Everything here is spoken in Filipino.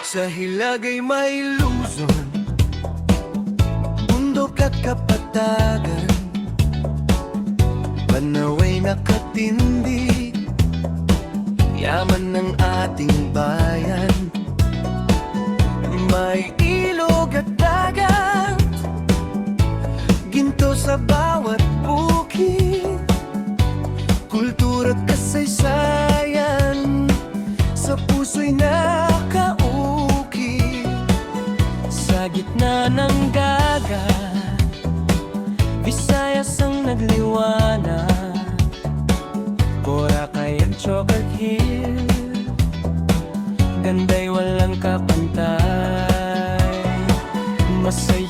Sa hilag ay may Luzon, bundok at kapatagan. Panaway nakatindi, yaman ng ating bayan. May ilog at dagat, ginto sa bawat bukid. Kultura at kasaysayan, sa puso'y nakaukit. Sa gitna ng dagat, Visayas ang nagliwanag. Boracay at Chocolate Hill, ganda'y walang kapantay. Masaya